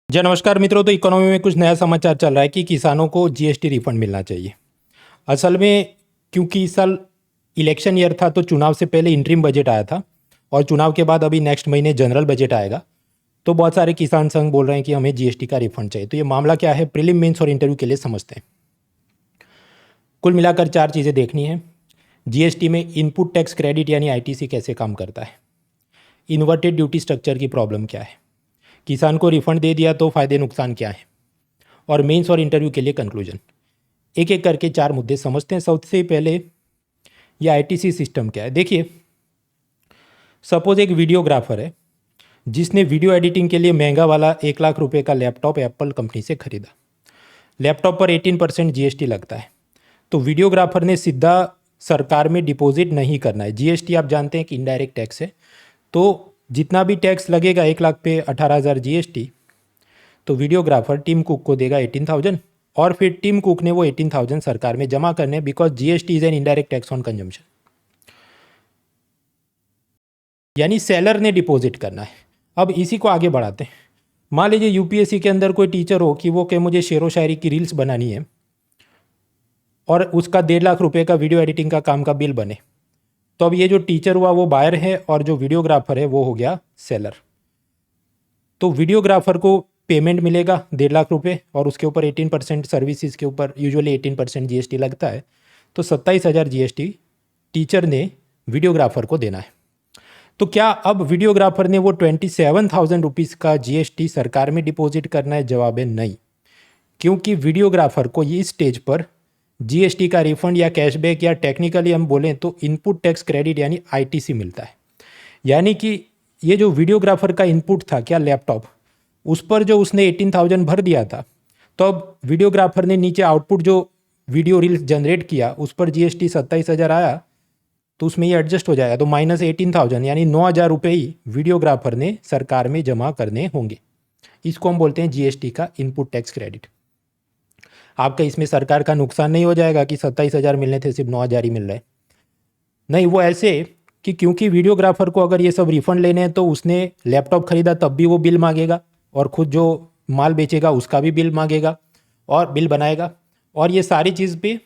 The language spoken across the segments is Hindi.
जी नमस्कार मित्रों। तो इकोनॉमी में कुछ नया समाचार चल रहा है कि किसानों को जीएसटी रिफंड मिलना चाहिए। असल में क्योंकि इस साल इलेक्शन ईयर था तो चुनाव से पहले इंटरिम बजट आया था और चुनाव के बाद अभी नेक्स्ट महीने जनरल बजट आएगा। तो बहुत सारे किसान संघ बोल रहे हैं कि हमें जीएसटी का रिफंड चाहिए। तो ये मामला क्या है, प्रीलिम, मेंस और इंटरव्यू के लिए समझते हैं। कुल मिलाकर चार चीज़ें देखनी है। जीएसटी में इनपुट टैक्स क्रेडिट यानी आईटीसी कैसे काम करता है, इन्वर्टेड ड्यूटी स्ट्रक्चर की प्रॉब्लम क्या है, किसान को रिफंड दे दिया तो फायदे नुकसान क्या है, और मेंस और इंटरव्यू के लिए कंक्लूजन। एक एक करके चार मुद्दे समझते हैं। सबसे पहले ये आईटीसी सिस्टम क्या है। देखिए, सपोज एक वीडियोग्राफर है जिसने वीडियो एडिटिंग के लिए महंगा वाला 1 लाख रुपए का लैपटॉप एप्पल कंपनी से खरीदा। लैपटॉप पर 18% जीएसटी लगता है। तो वीडियोग्राफर ने सीधा सरकार में डिपॉजिट नहीं करना है। जीएसटी आप जानते हैं कि इनडायरेक्ट टैक्स है। तो जितना भी टैक्स लगेगा 1 लाख पे 18,000 जीएसटी, तो वीडियोग्राफर टिम कुक को देगा 18,000 और फिर टिम कुक ने वो 18,000 सरकार में जमा करने, because GST is an indirect tax on consumption. यानी सेलर ने डिपॉजिट करना है। अब इसी को आगे बढ़ाते हैं। मान लीजिए यूपीएससी के अंदर कोई टीचर हो कि वो कहे मुझे शेरो शायरी की रील्स बनानी है और उसका 1.5 लाख रुपए का वीडियो एडिटिंग का काम का बिल बने। तो अब ये जो टीचर हुआ वो बायर है और जो वीडियोग्राफर है वो हो गया सेलर। तो वीडियोग्राफर को पेमेंट मिलेगा 1.5 लाख रुपए और उसके ऊपर 18% सर्विसेज के ऊपर यूजुअली 18% जीएसटी लगता है। तो 27,000 जीएसटी टीचर ने वीडियोग्राफर को देना है। तो क्या अब वीडियोग्राफर ने वो 27,000 रुपीज़ का जीएसटी सरकार में डिपॉजिट करना है? जवाब है नहीं, क्योंकि वीडियोग्राफर को ये स्टेज पर जीएसटी का रिफंड या कैशबैक या टेक्निकली हम बोलें तो इनपुट टैक्स क्रेडिट यानी आईटीसी मिलता है। यानी कि ये जो वीडियोग्राफर का इनपुट था क्या लैपटॉप, उस पर जो उसने 18,000 भर दिया था, तो अब वीडियोग्राफर ने नीचे आउटपुट जो वीडियो रील्स जनरेट किया उस पर जीएसटी 27,000 आया, तो उसमें ये एडजस्ट हो जाएगा। तो माइनस 18,000 यानी 9,000 रुपये ही वीडियोग्राफर ने सरकार में जमा करने होंगे। इसको हम बोलते हैं जीएसटी का इनपुट टैक्स क्रेडिट। आपका इसमें सरकार का नुकसान नहीं हो जाएगा कि 27,000 मिलने थे सिर्फ 9,000 ही मिल रहे। नहीं, वो ऐसे कि क्योंकि वीडियोग्राफर को अगर ये सब रिफंड लेने हैं तो उसने लैपटॉप खरीदा तब भी वो बिल मांगेगा और खुद जो माल बेचेगा उसका भी बिल मांगेगा और बिल बनाएगा। और ये सारी चीज़ पे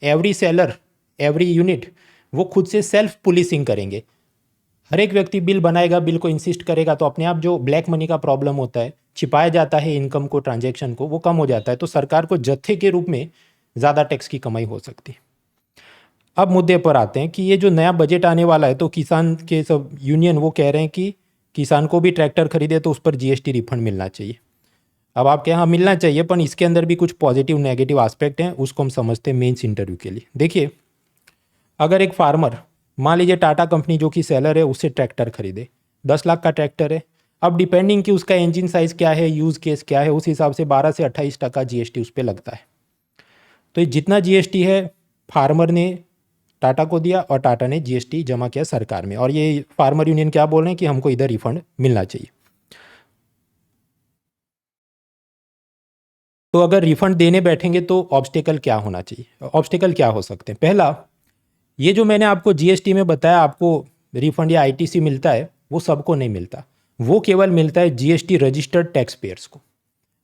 एवरी सेलर, एवरी यूनिट वो खुद से सेल्फ पुलिसिंग करेंगे। हर एक व्यक्ति बिल बनाएगा, बिल को इंसिस्ट करेगा, तो अपने आप जो ब्लैक मनी का प्रॉब्लम होता है, छिपाया जाता है इनकम को, ट्रांजैक्शन को, वो कम हो जाता है। तो सरकार को जत्थे के रूप में ज़्यादा टैक्स की कमाई हो सकती है। अब मुद्दे पर आते हैं कि ये जो नया बजट आने वाला है, तो किसान के सब यूनियन वो कह रहे हैं कि किसान को भी ट्रैक्टर खरीदे तो उस पर जीएसटी रिफंड मिलना चाहिए। अब आपके यहाँ मिलना चाहिए, पर इसके अंदर भी कुछ पॉजिटिव नेगेटिव एस्पेक्ट हैं, उसको हम समझते हैं मेंस इंटरव्यू के लिए। देखिए, अगर एक फार्मर, मान लीजिए टाटा कंपनी जो कि सेलर है, उससे ट्रैक्टर खरीदे, 10 लाख का ट्रैक्टर है। अब डिपेंडिंग कि उसका इंजन साइज़ क्या है, यूज़ केस क्या है, उस हिसाब से 12 से 28% जीएसटी उस पर लगता है। तो ये जितना जीएसटी है फार्मर ने टाटा को दिया और टाटा ने जीएसटी जमा किया सरकार में, और ये फार्मर यूनियन क्या बोल रहे हैं कि हमको इधर रिफंड मिलना चाहिए। तो अगर रिफंड देने बैठेंगे तो ऑब्स्टेकल क्या होना चाहिए, ऑब्स्टेकल क्या हो सकते हैं? पहला, ये जो मैंने आपको जीएसटी में बताया आपको रिफंड या आईटीसी मिलता है, वो सबको नहीं मिलता। वो केवल मिलता है जीएसटी रजिस्टर्ड टैक्स पेयर्स को।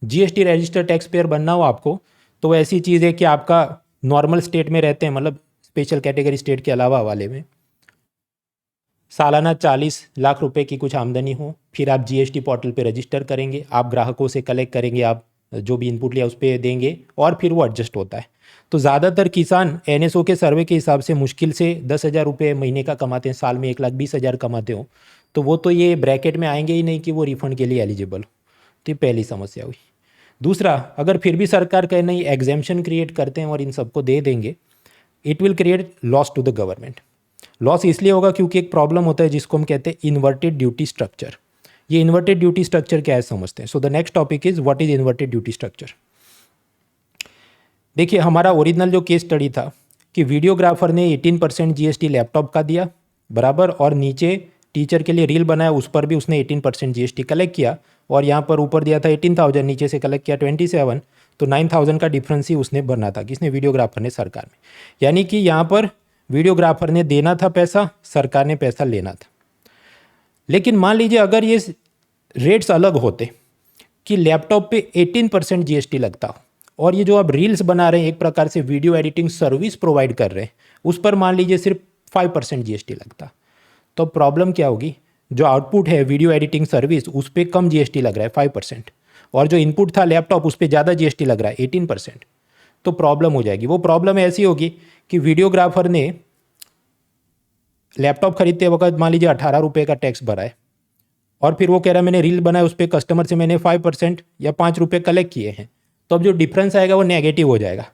जीएसटी रजिस्टर्ड टैक्स पेयर बनना हो आपको, तो ऐसी चीज़ है कि आपका नॉर्मल स्टेट में रहते हैं, मतलब स्पेशल कैटेगरी स्टेट के अलावा वाले में सालाना 40 लाख रुपए की कुछ आमदनी हो, फिर आप जीएसटी पोर्टल पे रजिस्टर करेंगे, आप ग्राहकों से कलेक्ट करेंगे, आप जो भी इनपुट लिया उस पर देंगे और फिर वो एडजस्ट होता है। तो ज़्यादातर किसान एनएसओ के सर्वे के हिसाब से मुश्किल से 10,000 रुपये महीने का कमाते हैं, साल में 1,20,000 कमाते हो, तो वो तो ये ब्रैकेट में आएंगे ही नहीं कि वो रिफंड के लिए एलिजिबल हो। तो ये पहली समस्या हुई। दूसरा, अगर फिर भी सरकार कहे नहीं एग्जेम्पशन क्रिएट करते हैं और इन सबको दे देंगे, it will create loss to the government. Loss इसलिए होगा क्योंकि एक प्रॉब्लम होता है जिसको हम कहते हैं इन्वर्टेड ड्यूटी स्ट्रक्चर। ये इन्वर्टेड ड्यूटी स्ट्रक्चर क्या है समझते हैं। So the next topic is what is inverted duty structure. देखिए, हमारा ओरिजिनल जो केस स्टडी था कि वीडियोग्राफर ने 18% जीएसटी लैपटॉप का दिया बराबर, और नीचे टीचर के लिए रील बनाया उस पर भी उसने 18% जीएसटी कलेक्ट किया, और यहाँ पर ऊपर दिया था 18,000, नीचे से कलेक्ट किया 27, तो 9,000 का डिफरेंस ही उसने भरना था। किसने? वीडियोग्राफर ने, सरकार में। यानी कि यहाँ पर वीडियोग्राफर ने देना था पैसा, सरकार ने पैसा लेना था। लेकिन मान लीजिए अगर ये रेट्स अलग होते कि लैपटॉप पे 18% जीएसटी लगता हो, और ये जो आप रील्स बना रहे हैं, एक प्रकार से वीडियो एडिटिंग सर्विस प्रोवाइड कर रहे हैं, उस पर मान लीजिए सिर्फ 5% जीएसटी लगता, तो प्रॉब्लम क्या होगी? जो आउटपुट है वीडियो एडिटिंग सर्विस, उस पर कम जीएसटी लग रहा है 5%, और जो इनपुट था लैपटॉप, उस पर ज़्यादा जीएसटी लग रहा है 18%, तो प्रॉब्लम हो जाएगी। वो प्रॉब्लम ऐसी होगी कि वीडियोग्राफर ने लैपटॉप खरीदते वक्त मान लीजिए 18 रुपये का टैक्स भरा है, और फिर वो कह रहा है मैंने रील बनाया, उस पर कस्टमर से मैंने 5% या 5 रुपये कलेक्ट किए हैं, तो अब जो डिफरेंस आएगा वो नेगेटिव हो जाएगा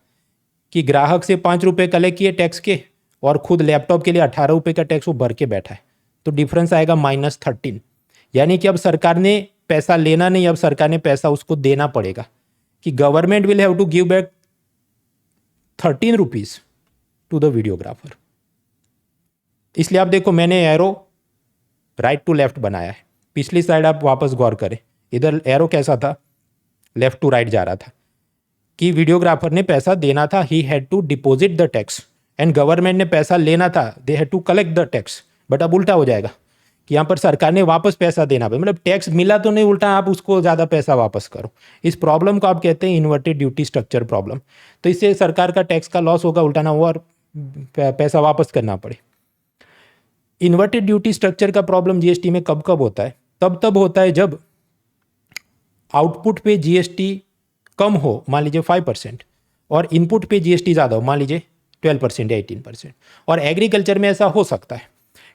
कि ग्राहक से 5 रुपये कलेक्ट किए टैक्स के, और खुद लैपटॉप के लिए 18 रुपये का टैक्स वो भर के बैठा है, तो डिफरेंस आएगा -13। यानी कि अब सरकार ने पैसा लेना नहीं, अब सरकार ने पैसा उसको देना पड़ेगा, कि government will have to give back 13 rupees to the videographer. इसलिए आप देखो मैंने एरो राइट टू लेफ्ट बनाया है। पिछली साइड आप वापस गौर करें, इधर एरो कैसा था, लेफ्ट टू राइट जा रहा था, कि वीडियोग्राफर ने पैसा देना था, he had to deposit the tax, and government ने पैसा लेना था, they had to collect the tax. But अब उल्टा हो जाएगा कि यहाँ पर सरकार ने वापस पैसा देना, मतलब टैक्स मिला तो नहीं, उल्टा आप उसको ज़्यादा पैसा वापस करो। इस प्रॉब्लम को आप कहते हैं इन्वर्टेड ड्यूटी स्ट्रक्चर प्रॉब्लम। तो इससे सरकार का टैक्स का लॉस होगा, उल्टा ना हो और पैसा वापस करना पड़े। इन्वर्टेड ड्यूटी स्ट्रक्चर का प्रॉब्लम जीएसटी में कब कब होता है? तब होता है जब आउटपुट पे जीएसटी कम हो, मान लीजिए 5%, और इनपुट पे जीएसटी ज़्यादा हो, मान लीजिए 12% या 18%। और एग्रीकल्चर में ऐसा हो सकता है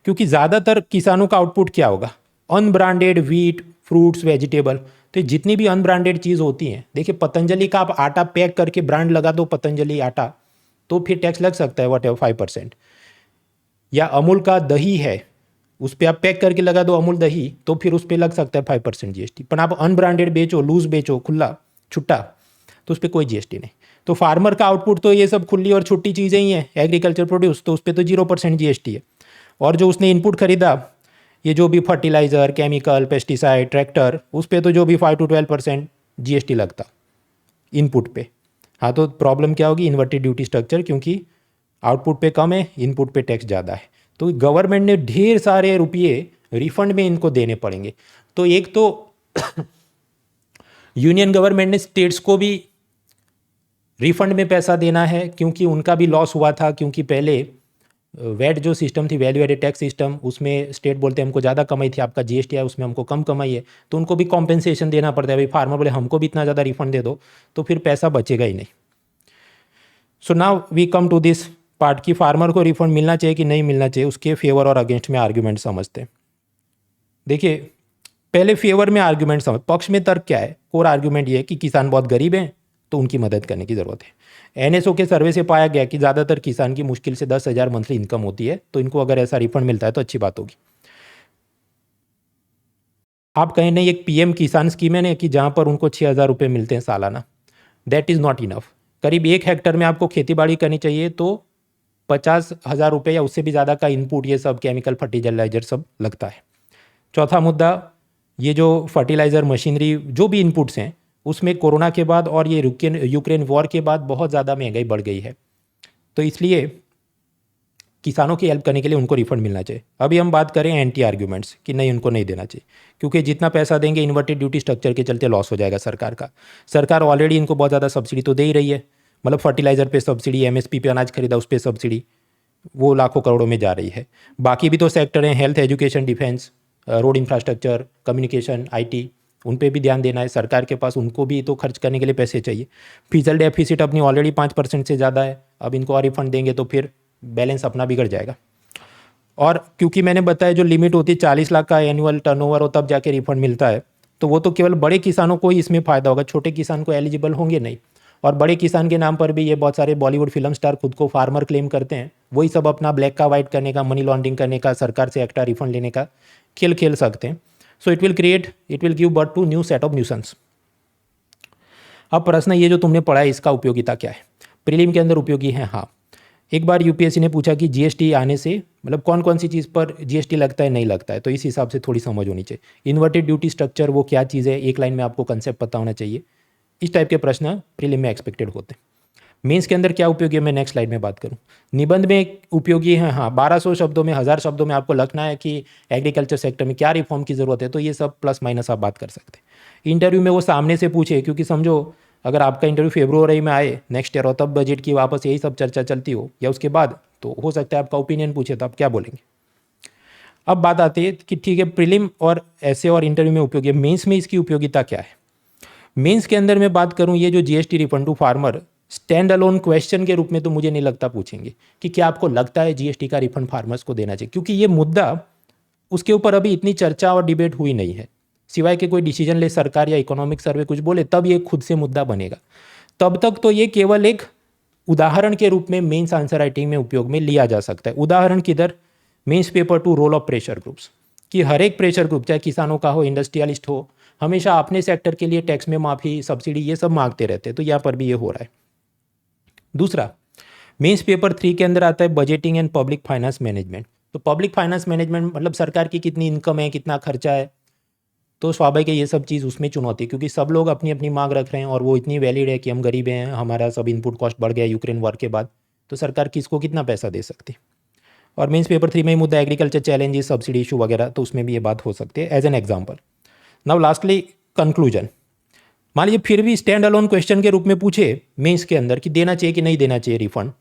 क्योंकि ज़्यादातर किसानों का आउटपुट क्या होगा? Unbranded wheat, fruits, vegetable. तो जितनी भी अनब्रांडेड चीज़ होती हैं, देखिए पतंजलि का आप आटा पैक करके ब्रांड लगा दो पतंजलि आटा, तो फिर टैक्स लग सकता है वॉट 5%। या अमूल का दही है, उस पर आप पैक करके लगा दो अमूल दही, तो फिर उस पर लग सकता है 5% जीएसटी। पर आप अनब्रांडेड बेचो, लूज बेचो, खुला छुट्टा, तो उस पर कोई जीएसटी नहीं। तो फार्मर का आउटपुट तो ये सब खुली और छुट्टी चीज़ें ही हैं, एग्रीकल्चर प्रोड्यूस, तो उस पर तो 0% जीएसटी है। और जो उसने इनपुट खरीदा, ये जो भी फर्टिलाइज़र, केमिकल, पेस्टिसाइड, ट्रैक्टर, उस पर तो जो भी 5 to 12% जीएसटी लगता इनपुट पे। हाँ, तो प्रॉब्लम क्या होगी? इन्वर्टेड ड्यूटी स्ट्रक्चर, क्योंकि आउटपुट पे कम है, इनपुट पे टैक्स ज़्यादा है, तो गवर्नमेंट ने ढेर सारे रुपये रिफंड में इनको देने पड़ेंगे। तो एक तो यूनियन गवर्नमेंट ने स्टेट्स को भी रिफंड में पैसा देना है, क्योंकि उनका भी लॉस हुआ था, क्योंकि पहले वैट जो सिस्टम थी, वैल्यू एडेड टैक्स सिस्टम, उसमें स्टेट बोलते हैं हमको ज़्यादा कमाई थी, आपका जीएसटी है उसमें हमको कम कमाई है, तो उनको भी कॉम्पेंसेशन देना पड़ता है। भाई फार्मर बोले हमको भी इतना ज़्यादा रिफंड दे दो, तो फिर पैसा बचेगा ही नहीं। So now we come to this part की फार्मर को रिफंड मिलना चाहिए कि नहीं मिलना चाहिए, उसके फेवर और अगेंस्ट में आर्ग्यूमेंट समझते हैं। देखिए पहले फेवर में आर्ग्यूमेंट समझ, पक्ष में तर्क क्या है? कोर आर्ग्यूमेंट ये है कि किसान बहुत गरीब हैं, तो उनकी मदद करने की ज़रूरत है। एनएसओ के सर्वे से पाया गया कि ज़्यादातर किसान की मुश्किल से 10,000 मंथली इनकम होती है, तो इनको अगर ऐसा रिफंड मिलता है तो अच्छी बात होगी। आप कहें नहीं, एक पीएम किसान स्कीम है ना कि जहाँ पर उनको 6,000 रुपये मिलते हैं सालाना, दैट इज़ नॉट इनफ। करीब 1 हेक्टर में आपको खेती बाड़ी करनी चाहिए तो 50,000 रुपये या उससे भी ज़्यादा का इनपुट, ये सब केमिकल, फर्टिलाइजर सब लगता है। चौथा मुद्दा, ये जो फर्टिलाइज़र, मशीनरी, जो भी इनपुट्स हैं, उसमें कोरोना के बाद और ये यूक्रेन वॉर के बाद बहुत ज़्यादा महंगाई बढ़ गई है, तो इसलिए किसानों की हेल्प करने के लिए उनको रिफंड मिलना चाहिए। अभी हम बात करें एंटी आर्ग्यूमेंट्स कि नहीं, उनको नहीं देना चाहिए, क्योंकि जितना पैसा देंगे इन्वर्टेड ड्यूटी स्ट्रक्चर के चलते लॉस हो जाएगा सरकार का। सरकार ऑलरेडी इनको बहुत ज़्यादा सब्सिडी तो दे ही रही है, मतलब फर्टिलाइज़र पे सब्सिडी, एमएसपी पे अनाज खरीदा उस पर सब्सिडी, वो लाखों करोड़ों में जा रही है। बाकी भी तो सेक्टर हैं, health, education, defence, road infrastructure, communication, IT, उन पे भी ध्यान देना है सरकार के पास, उनको भी तो खर्च करने के लिए पैसे चाहिए। फिजिकल डेफिसिट अपनी ऑलरेडी 5% से ज़्यादा है, अब इनको और रिफंड देंगे तो फिर बैलेंस अपना बिगड़ जाएगा। और क्योंकि मैंने बताया जो लिमिट होती है 40 लाख का एनुअल टर्नओवर हो तब जाके रिफंड मिलता है, तो वो तो केवल बड़े किसानों को ही इसमें फ़ायदा होगा, छोटे किसान को एलिजिबल होंगे नहीं। और बड़े किसान के नाम पर भी ये बहुत सारे बॉलीवुड फिल्म स्टार खुद को फार्मर क्लेम करते हैं, वही सब अपना ब्लैक का वाइट करने का, मनी लॉन्ड्रिंग करने का, सरकार से एक्स्ट्रा रिफंड लेने का खेल खेल सकते हैं। So it will give birth to new set of nuisance. अब प्रश्न ये जो तुमने पढ़ा है इसका उपयोगिता क्या है? प्रीलिम के अंदर उपयोगी है, हाँ। एक बार यूपीएससी ने पूछा कि जीएसटी आने से मतलब कौन कौन सी चीज़ पर जीएसटी लगता है, नहीं लगता है, तो इस हिसाब से थोड़ी समझ होनी चाहिए। इन्वर्टेड ड्यूटी स्ट्रक्चर वो क्या चीज़ है, एक लाइन में आपको कंसेप्ट पता होना चाहिए। इस टाइप के प्रश्न प्रीलिम में एक्सपेक्टेड होते हैं। मेंस के अंदर क्या उपयोगी है मैं नेक्स्ट स्लाइड में बात करूं। निबंध में उपयोगी है, हाँ 1200 शब्दों में 1000 शब्दों में आपको लिखना है कि एग्रीकल्चर सेक्टर में क्या रिफॉर्म की ज़रूरत है, तो ये सब प्लस माइनस आप बात कर सकते हैं। इंटरव्यू में वो सामने से पूछे, क्योंकि समझो अगर आपका इंटरव्यू फेब्रुवरी में आए नेक्स्ट ईयर और तब बजट की वापस यही सब चर्चा चलती हो या उसके बाद, तो हो सकता है आपका ओपिनियन पूछे तो आप क्या बोलेंगे। अब बात आती है कि ठीक है प्रीलिम और ऐसे और इंटरव्यू में उपयोगी है, मेंस में इसकी उपयोगिता क्या है। मेंस के अंदर मैं बात करूं, ये जो GST refund to farmer stand alone question के रूप में तो मुझे नहीं लगता पूछेंगे कि क्या आपको लगता है जीएसटी का रिफंड फार्मर्स को देना चाहिए, क्योंकि ये मुद्दा उसके ऊपर अभी इतनी चर्चा और डिबेट हुई नहीं है। सिवाय के कोई डिसीजन ले सरकार या इकोनॉमिक सर्वे कुछ बोले तब ये खुद से मुद्दा बनेगा। तब तक तो ये केवल एक उदाहरण के रूप में मेंस आंसर राइटिंग में उपयोग में लिया जा सकता है। उदाहरण किधर, mains paper to role of pressure groups, कि हर एक प्रेशर ग्रुप चाहे किसानों का हो इंडस्ट्रियलिस्ट हो हमेशा अपने सेक्टर के लिए टैक्स में माफ़ी सब्सिडी ये सब मांगते रहते हैं, तो यहाँ पर भी ये हो रहा है। दूसरा मेंस पेपर 3 के अंदर आता है budgeting and public finance management. तो पब्लिक फाइनेंस मैनेजमेंट मतलब सरकार की कितनी इनकम है कितना खर्चा है, तो स्वाभाविक है ये सब चीज़ उसमें चुनौती है, क्योंकि सब लोग अपनी अपनी मांग रख रहे हैं और वो इतनी वैलिड है कि हम गरीब हैं, हमारा सब इनपुट कॉस्ट बढ़ गया यूक्रेन वॉर के बाद, तो सरकार किसको कितना पैसा दे सकती है। और मेंस पेपर 3 में ही मुद्दा एग्रीकल्चर चैलेंजेस सब्सिडी इशू वगैरह, तो उसमें भी ये बात हो सकती है as an example. Now lastly conclusion, मान लीजिए फिर भी स्टैंड अलोन क्वेश्चन के रूप में पूछे मेंस के अंदर कि देना चाहिए कि नहीं देना चाहिए रिफंड,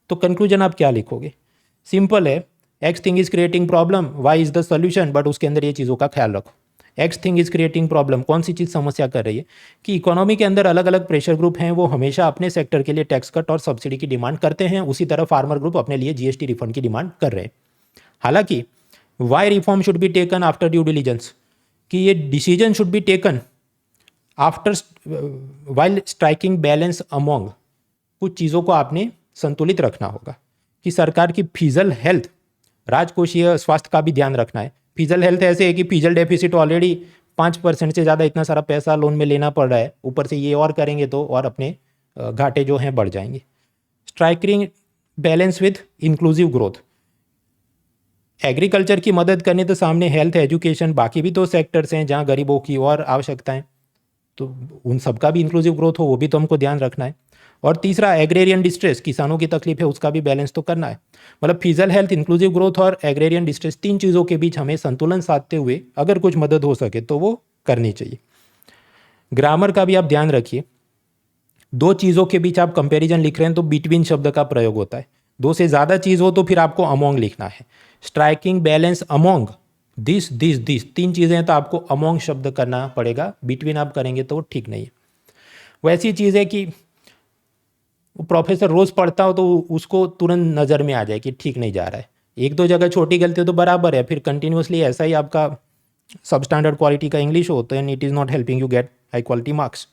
तो कंक्लूजन आप क्या लिखोगे। सिंपल है, x thing is creating problem why is the solution, but उसके अंदर ये चीज़ों का ख्याल रखो। X thing is creating problem, कौन सी चीज़ समस्या कर रही है कि इकोनॉमी के अंदर अलग अलग प्रेशर ग्रुप हैं, वो हमेशा अपने सेक्टर के लिए टैक्स कट और सब्सिडी की डिमांड करते हैं, उसी तरह फार्मर ग्रुप अपने लिए जीएसटी रिफंड की डिमांड कर रहे हैं। हालांकि why reform should be taken after due diligence, कि ये decision should be taken after while striking balance among, कुछ चीज़ों को आपने संतुलित रखना होगा कि सरकार की फिजल हेल्थ राजकोषीय स्वास्थ्य का भी ध्यान रखना है। फिजल हेल्थ ऐसे है कि फिजल डेफिसिट ऑलरेडी 5% से ज़्यादा इतना सारा पैसा लोन में लेना पड़ रहा है, ऊपर से ये और करेंगे तो और अपने घाटे जो हैं बढ़ जाएंगे। Striking balance with inclusive growth, agriculture की मदद करनी तो सामने हेल्थ एजुकेशन बाकी भी तो सेक्टर्स हैं जहाँ गरीबों की और आवश्यकताएं, तो उन सबका भी इंक्लूसिव ग्रोथ हो वो भी तो हमको ध्यान रखना है। और तीसरा एग्रेरियन डिस्ट्रेस, किसानों की तकलीफ है उसका भी बैलेंस तो करना है। मतलब फिजल हेल्थ, इंक्लूसिव ग्रोथ और एग्रेरियन डिस्ट्रेस, तीन चीज़ों के बीच हमें संतुलन साधते हुए अगर कुछ मदद हो सके तो वो करनी चाहिए। ग्रामर का भी आप ध्यान रखिए, दो चीज़ों के बीच आप कंपैरिजन लिख रहे हैं तो बिटवीन शब्द का प्रयोग होता है, दो से ज़्यादा चीज़ हो तो फिर आपको अमोंग लिखना है। Striking balance among this this this, तीन चीज़ें हैं तो आपको अमोंग शब्द करना पड़ेगा, बिटवीन आप करेंगे तो वो ठीक नहीं है। वैसी चीज़ है कि वो प्रोफेसर रोज़ पढ़ता हो तो उसको तुरंत नज़र में आ जाए कि ठीक नहीं जा रहा है, एक दो जगह छोटी गलती हो तो बराबर है, फिर कंटिन्यूसली ऐसा ही आपका सब स्टैंडर्ड क्वालिटी का इंग्लिश हो तो and it is not helping you get high quality marks.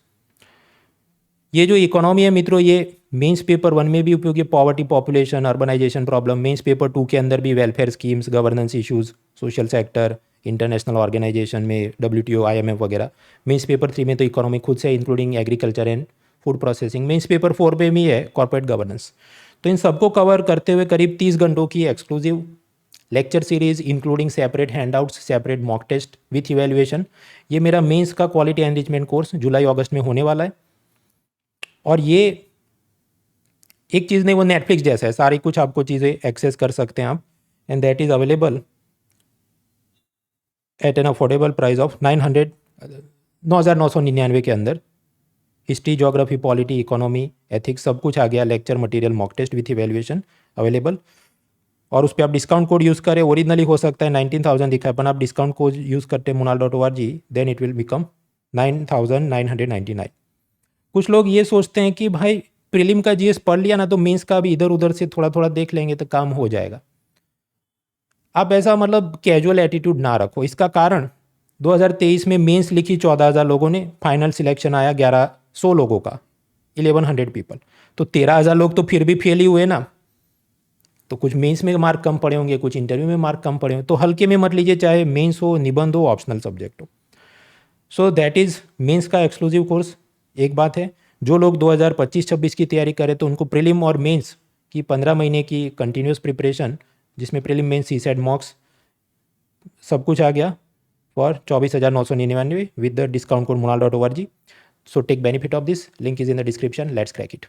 ये जो इकोनॉमी है मित्रों, ये मेंस पेपर 1 में भी उपयोगी, poverty population urbanisation problem, mains paper 2 के अंदर भी welfare schemes governance issues social sector international organisation में WTO IMF वगैरह। मेंस पेपर 3 में तो इकोनॉमी खुद से including agriculture and food processing. Mains paper 4 में भी है कॉर्पोरेट गवर्नेंस। तो इन सबको कवर करते हुए करीब 30 घंटों की exclusive lecture series including separate handouts, separate mock test with evaluation, ये मेरा मेंस का क्वालिटी एनरिचमेंट कोर्स जुलाई अगस्त में होने वाला है। और ये एक चीज़ नहीं, वो नेटफ्लिक्स जैसा है, सारी कुछ आपको चीज़ें एक्सेस कर सकते हैं आप, and that is available at an affordable price of 9,999 के अंदर। History, geography, polity, economy, ethics सब कुछ आ गया, lecture material, mock test with evaluation available. और उस पर आप डिस्काउंट कोड यूज़ करें, ओरिजिनली हो सकता है 19,000 दिखा है, पर आप डिस्काउंट कोड यूज़ करते हैं munal.org, then it will become 9,999। कुछ लोग ये सोचते हैं कि भाई प्रीलिम का जीएस पढ़ लिया ना तो मेंस का भी इधर उधर से थोड़ा थोड़ा देख लेंगे तो काम हो जाएगा। आप ऐसा मतलब कैजुअल एटीट्यूड ना रखो। इसका कारण 2023 में मेंस लिखी 14,000 लोगों ने, फाइनल सिलेक्शन आया 1100 लोगों का, 1100 पीपल, तो 13,000 लोग तो फिर भी फेल ही हुए ना। तो कुछ मेंस में मार्क कम पड़े होंगे, कुछ इंटरव्यू में मार्क कम पड़े होंगे, तो हल्के में मत लीजिए, चाहे मेंस हो, निबंध हो, ऑप्शनल सब्जेक्ट हो। सो दैट इज़ मेंस का एक्सक्लूसिव कोर्स। एक बात है, जो लोग 2025-26 की तैयारी करें तो उनको प्रीलिम और मेंस की 15 महीने की कंटिन्यूस प्रिपरेशन, जिसमें प्रीलिम मेंस सीसैट मॉक्स सब कुछ आ गया for 24,999 with the discount code munal.org। So take benefit of this, link is in the description, let's crack it.